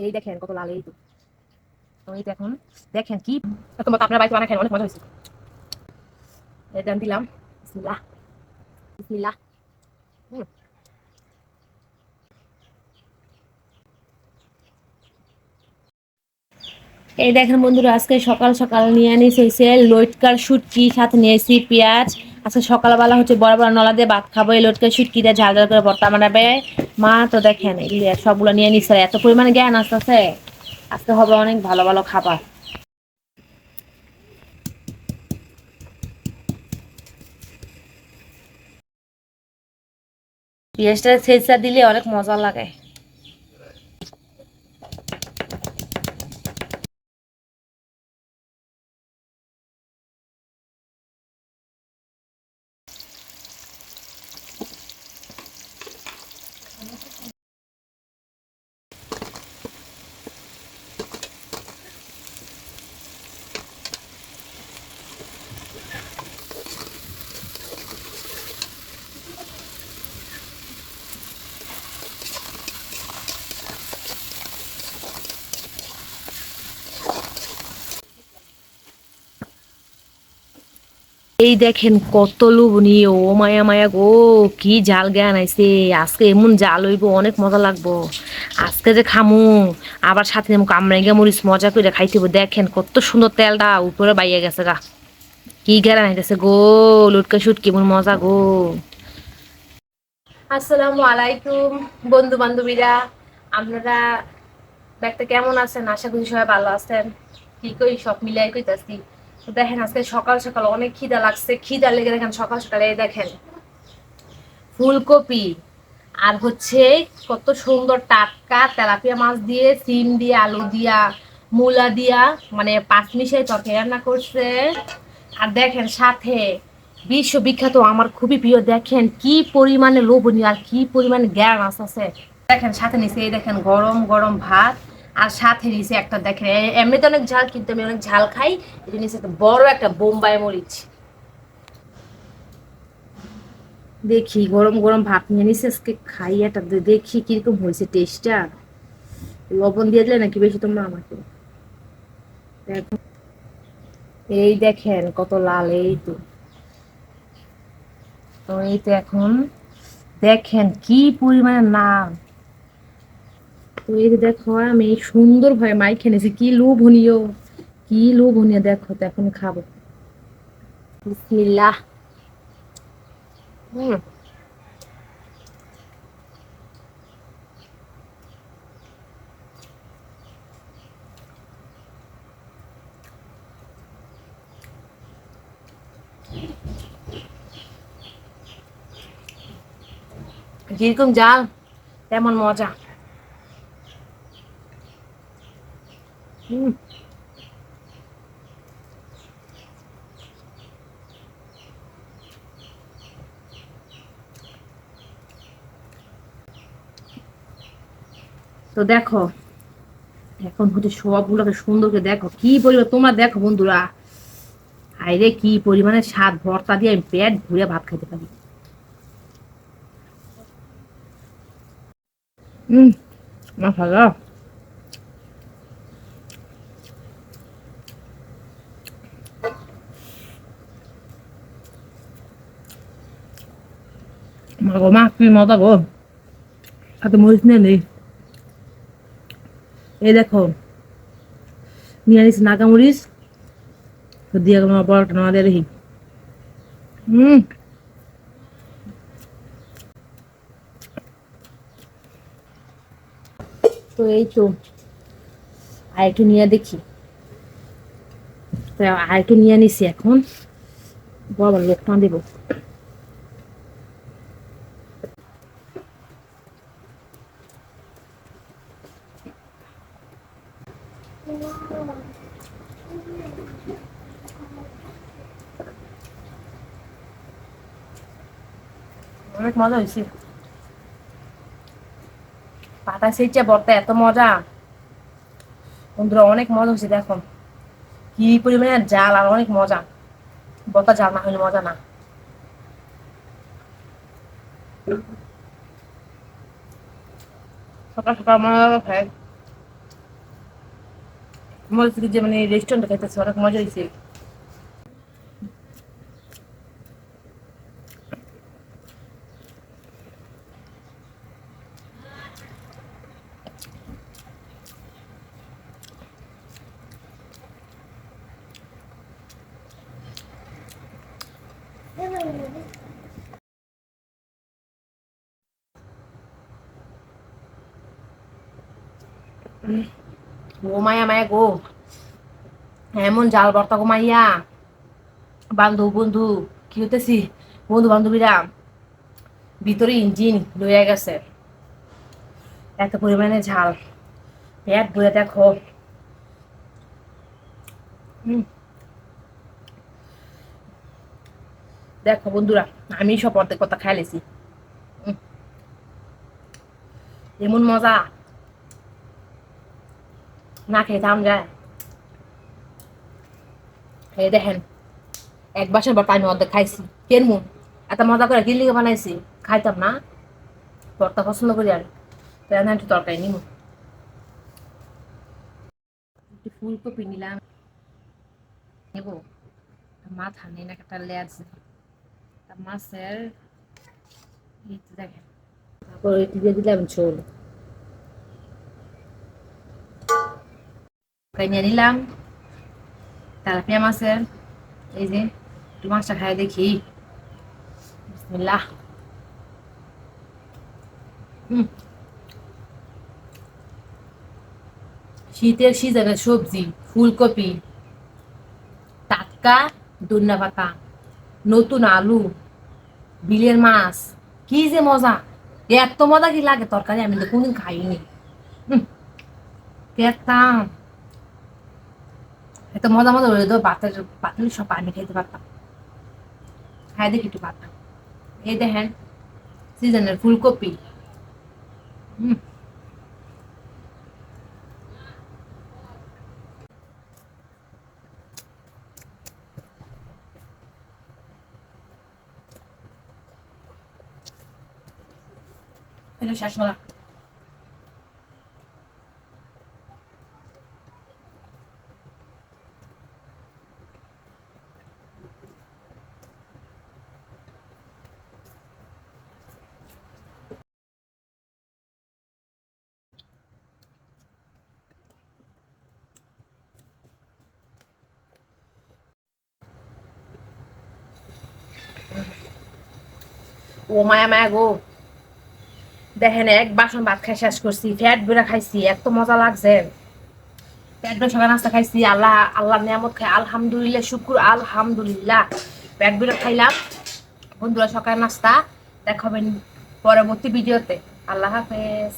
এই দেখেন কত লাল, এই তো। তো এই দেখুন, দেখেন কি তোমার আপনার বাড়িতে বানায়, অনেক মজা হয়েছে। এটা আমি দিলাম। বিসমিল্লাহ, বিসমিল্লাহ। হুম। এই দেখেন বন্ধুরা, আজকে সকাল সকাল নিয়ে নিয়েছি হয়েছে লটকার শুটকি, সাথে নিয়েছি পেঁয়াজ। আজকে সকালবেলা হচ্ছে বড় বড় নলা দিয়ে ভাত খাবো, এই লটকার শুটকি দিয়ে ঝাল ঝাল করে ভর্তা বানাবে মা। তো দেখেন এগুলি সবগুলো নিয়ে নিচ্ছে, এত পরিমাণে জ্ঞান আসতেছে। আজকে হবে অনেক ভালো ভালো খাবার। পেঁয়াজটা ছেঁচা দিলে অনেক মজা লাগে। এই দেখেন কত লোভনীয়, ও মায়া মায়া গো, কি জাল জ্ঞান আইছে। আজকে এমন জাল হইব, অনেক মজা লাগবো। আজকে যে খামু, আবার সাথে কামরাঙ্গা মরিচ মজা করে খাইতে হইব। দেখেন কত সুন্দর তেলটা উপরে বাইয়া গেছে গা, কি জ্ঞান আইতেছে গো। লুটকা শুটকি মন মজা গো। আসসালামু আলাইকুম বন্ধু বান্ধবীরা, আপনারা দেখতে কেমন আছেন? আশা করি সবাই ভালো আছেন। কি কই সব মিলাই কইতাছি। তো দেখেন আজকে সকাল সকাল অনেক খিদা লাগছে, খিদা লেগে দেখেন সকাল সকালে এই দেখেন ফুলকপি আর হচ্ছে কত সুন্দর টাটকা তেলাপিয়া মাছ দিয়ে, সিম দিয়ে, আলু দিয়া, মূলা দিয়া, মানে পাঁচ মিশাই তরকারি রান্না করছে। আর দেখেন সাথে বিশ্ববিখ্যাত আমার খুবই প্রিয়, দেখেন কি পরিমাণে লোভনীয় আর কি পরিমাণে জ্ঞান আছে। দেখেন সাথে নিচে এই দেখেন গরম গরম ভাত, আর সাথে নিচে একটা দেখেন এমনিতে অনেক ঝাল, কিন্তু আমি অনেক ঝাল খাই। এটা নিচে একটা বড় একটা বোম্বাই মরিচ। দেখি গরম গরম ভাত নিয়ে নিছে, আজকে খাই এটা, দেখি কিরকম হয়েছে টেস্টটা। লবণ দিয়ে দিলে নাকি বেশি তোমরা আমাকে। দেখো, এই দেখেন কত লাল, এই তো। তো এই তো এখন দেখেন কি পরিমাণে লাল। তো এই যে দেখো আমি সুন্দর ভাবে মাই খেয়েছি, কি লোভনীয়, কি লোভনীয়। দেখো তো এখন খাবো। বিসমিল্লাহ। হুম। যেরকম জাল তেমন মজা। হুম। তো দেখো এখন হচ্ছে সবগুলোকে সুন্দর করে দেখো কি পরিমাণ, তোমরা দেখো বন্ধুরা, হাইরে কি পরিমাণে স্বাদ, ভর্তা দিয়ে আমি পেট ভরে ভাত খাইতে পারি। হুম। ভালো। মা গো মা, কি মজা গো। হাতে মরিচ নিয়ে নেই, এই দেখো নিয়ে নিস নাগা মরিচ, তো দিয়ে পরোটা না দিয়ে দেখি। হুম। তো এই তো আর একটু নিয়ে দেখি। তো আর একটু নিয়ে নিছি, এখন বড় বড় লোকটা দেবো। অনেক মজা হয়েছে, পাতা সেচে ভর্তা এত মজা। বন্ধুরা অনেক মজা হয়েছে, দেখো কি পরিমাণে জাল আর অনেক মজা। ভর্তা জাল না হলে মজা না। সকাল সকাল মজা খাই। মনে হচ্ছে যে মানে রেস্টুরেন্টে খাইতেছে, অনেক মজা হয়েছে। ও মায়া মায়া গো, এমন জাল ভর্তা গো মাইয়া। বান্ধব বন্ধু কি হইতেছি, বন্ধু বান্ধবীরা ভিতরে ইঞ্জিন লইয়া গেছে, এত পরিমাণে ঝাল। পেট ভরে দেখো। দেখো বন্ধুরা, আমি সব অর্ধেক কথা খাই লেছি। এমন মজা, না খেয়ে থাম যায়। এই দেখেন, এক বাসের ভর্তা আমি অর্ধেক খাইছি। কেন মন এত মজা করে কি লিখে বানাইছি, খাইতাম না? ভর্তা পছন্দ করি আর তাই আমি একটু তরকারি নিব। একটু ফুলকপি নিলাম, নেব। মাথা নেই না, একটা লেজ মাছের। দেখেন, তারপর দিয়ে দিলাম ঝোল। নিয়ে নিলাম তেলাপিয়া মাছের। এই যে একটু মাছটা খাই দেখি। বিসমিল্লাহ। শীতের সিজনের সবজি, ফুলকপি, টাটকা ধনিয়া পাতা, নতুন আলু, বিলের মাছ, কি যে মজা। এত মজা কি লাগে তরকারি, আমি তো কোনদিন খাইনি। খেতাম এত মজা মজা হলে তো বাতের পাতলে সব পানি খেতে পারতাম। খাই দেখি একটু পারতাম। এই দেখেন সিজনের ফুলকপি। হম, এটা শেষ করা। ও মায়া মায়া গো, দেখেন এক বাসন ভাত খাই শেষ করছি, ফ্যাট বেড়া খাইছি, এত মজা লাগছে। পেট ভরে সকাল নাস্তা খাইছি, আল্লাহ আল্লাহ নিয়ামত খাই, আলহামদুলিল্লাহ, শুকুর আলহামদুলিল্লাহ। পেট ভরে খাইলাম বন্ধুরা সকাল নাস্তা। দেখাবেন পরবর্তী ভিডিওতে। আল্লাহ হাফেজ।